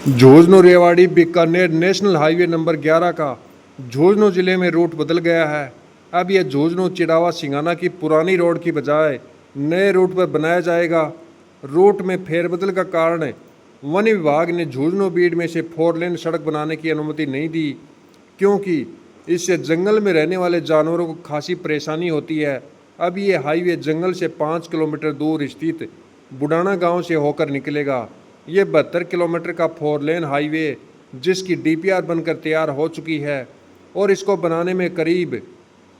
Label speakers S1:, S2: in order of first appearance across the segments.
S1: Jhunjhunu Rewari Bikaner national highway number 11 का झुंझुनू जिले में रूट बदल गया है। अब यह झुंझुनू चिड़ावा सिंगाना की पुरानी रोड की बजाय नए रूट पर बनाया जाएगा। रूट में फेरबदल का कारण वन विभाग ने झुंझुनू बीड में से 4 लेन सड़क बनाने की अनुमति नहीं दी, क्योंकि इससे जंगल में रहने वाले जानवरों को खासी परेशानी होती है। अब ये हाईवे जंगल से 5 किलोमीटर दूर स्थित बुडाना गांव से होकर निकलेगा। ये 72 किलोमीटर का 4 लेन हाईवे जिसकी डीपीआर बनकर तैयार हो चुकी है और इसको बनाने में करीब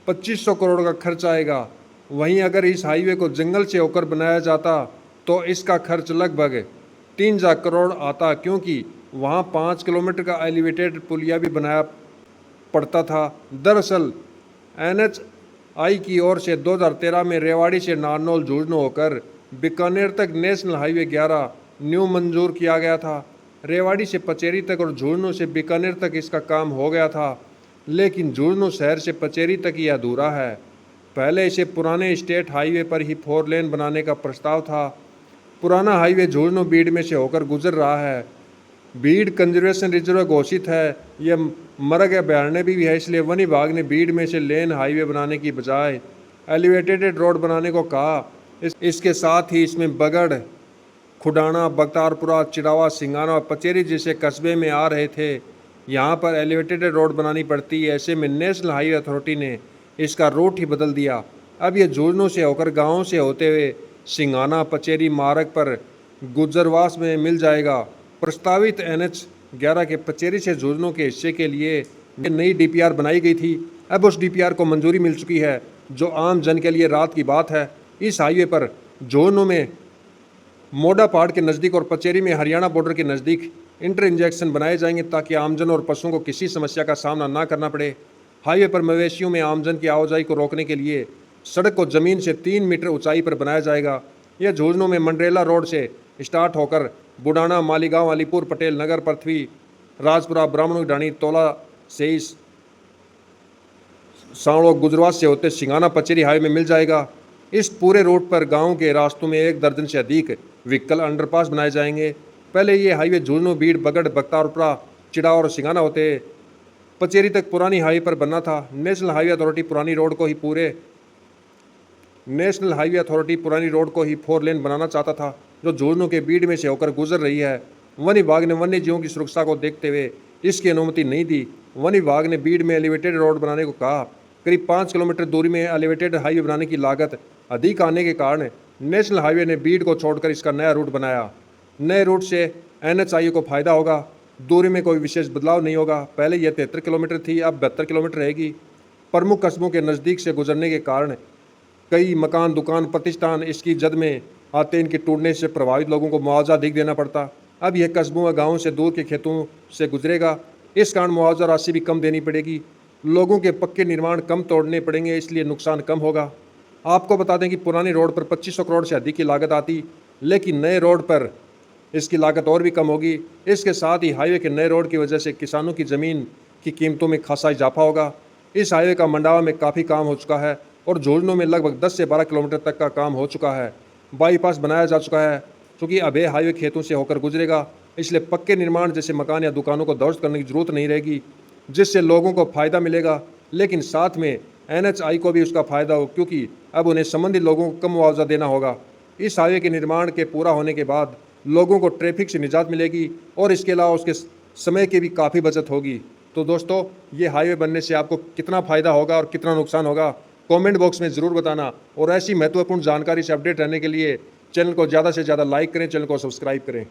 S1: 2500 करोड़ का खर्च आएगा। वहीं अगर इस हाईवे को जंगल से होकर बनाया जाता तो इसका खर्च लगभग 3,000 करोड़ आता, क्योंकि वहाँ 5 किलोमीटर का एलिवेटेड पुलिया भी बनाया पड़ता था। दरअसल NHAI की ओर से 2013 में रेवाड़ी से नारनौल झुंझुनू होकर बीकानेर तक नेशनल हाईवे 11 न्यू मंजूर किया गया था। रेवाड़ी से पचेरी तक और झुंझुनू से बीकानेर तक इसका काम हो गया था, लेकिन झुंझुनू शहर से पचेरी तक ही अधूरा है। पहले इसे पुराने स्टेट हाईवे पर ही 4 लेन बनाने का प्रस्ताव था। पुराना हाईवे झुंझुनू बीड में से होकर गुजर रहा है। बीड कंजर्वेशन रिजर्व घोषित है, यह मरग अभयारण्य भी है, इसलिए वन विभाग ने बीड में से लेन हाईवे बनाने की बजाय एलिवेटेड रोड बनाने को कहा। इसके साथ ही इसमें बगड़, खुडाना, बख्तारपुरा, चिड़ावा सिंगाना और पचेरी जैसे कस्बे में आ रहे थे। यहाँ पर एलिवेटेड रोड बनानी पड़ती है। ऐसे में नेशनल हाईवे अथॉरिटी ने इसका रूट ही बदल दिया। अब यह झुंझुनू से होकर गाँव से होते हुए सिंगाना पचेरी मार्ग पर गुजरवास में मिल जाएगा। प्रस्तावित NH11 के पचेरी से झुंझुनू के हिस्से के लिए नई डीपीआर बनाई गई थी। अब उस डीपीआर को मंजूरी मिल चुकी है, जो आम जन के लिए राहत की बात है। इस हाईवे पर झुंझुनू में मोडा पहाड़ के नज़दीक और पचेरी में हरियाणा बॉर्डर के नज़दीक इंटर इंजेक्शन बनाए जाएंगे, ताकि आमजन और पशुओं को किसी समस्या का सामना ना करना पड़े। हाईवे पर मवेशियों में आमजन की आवाजाही को रोकने के लिए सड़क को ज़मीन से 3 मीटर ऊंचाई पर बनाया जाएगा। यह झुंझुनू में मंडरेला रोड से स्टार्ट होकर बुडाना, मालीगांव, अलीपुर, पटेल नगर, पृथ्वी, राजपुरा, ब्राह्मण ढाणी, तोला से सांवड़ो, गुजरात से होते सिंगाना पचेरी हाईवे में मिल जाएगा। इस पूरे रूट पर गांव के रास्तों में 1 दर्जन से अधिक व्हीकल अंडरपास बनाए जाएंगे। पहले ये हाईवे झुंझुनू, बीड, बगड़, बख्तारपुरा, चिड़ावा और सिंगाना होते पचेरी तक पुरानी हाईवे पर बनना था। नेशनल हाईवे अथॉरिटी पुरानी रोड को ही 4 लेन बनाना चाहता था, जो झुंझुनू के बीड में से होकर गुजर रही है। वन विभाग ने वन्य जीवों की सुरक्षा को देखते हुए इसकी अनुमति नहीं दी। वन विभाग ने बीड में एलिवेटेड रोड बनाने को कहा। करीब 5 किलोमीटर दूरी में एलिवेटेड हाईवे बनाने की लागत अधिक आने के कारण नेशनल हाईवे ने बीड को छोड़कर इसका नया रूट बनाया। नए रूट से NHAI को फायदा होगा। दूरी में कोई विशेष बदलाव नहीं होगा। पहले यह 73 किलोमीटर थी, अब 72 किलोमीटर रहेगी। प्रमुख कस्बों के नज़दीक से गुजरने के कारण कई मकान, दुकान, प्रतिष्ठान इसकी जद में आते। इनके टूटने से प्रभावित लोगों को मुआवजा अधिक देना पड़ता। अब यह कस्बों व गाँवों से दूर के खेतों से गुजरेगा। इस कारण मुआवजा राशि भी कम देनी पड़ेगी। लोगों के पक्के निर्माण कम तोड़ने पड़ेंगे, इसलिए नुकसान कम होगा। आपको बता दें कि पुरानी रोड पर 2500 करोड़ से अधिक की लागत आती, लेकिन नए रोड पर इसकी लागत और भी कम होगी। इसके साथ ही हाईवे के नए रोड की वजह से किसानों की ज़मीन की कीमतों में खासा इजाफा होगा। इस हाईवे का मंडावा में काफ़ी काम हो चुका है और झुंझुनू में लगभग 10 से 12 किलोमीटर तक का काम हो चुका है। बाईपास बनाया जा चुका है। चूँकि अब यह हाईवे खेतों से होकर गुजरेगा, इसलिए पक्के निर्माण जैसे मकान या दुकानों को ध्वस्त करने की जरूरत नहीं रहेगी, जिससे लोगों को फ़ायदा मिलेगा। लेकिन साथ में NHAI को भी उसका फ़ायदा हो, क्योंकि अब उन्हें संबंधित लोगों को कम मुआवजा देना होगा। इस हाईवे के निर्माण के पूरा होने के बाद लोगों को ट्रैफिक से निजात मिलेगी और इसके अलावा उसके समय की भी काफ़ी बचत होगी। तो दोस्तों, ये हाईवे बनने से आपको कितना फ़ायदा होगा और कितना नुकसान होगा, कमेंट बॉक्स में ज़रूर बताना। और ऐसी महत्वपूर्ण जानकारी से अपडेट रहने के लिए चैनल को ज़्यादा से ज़्यादा लाइक करें, चैनल को सब्सक्राइब करें।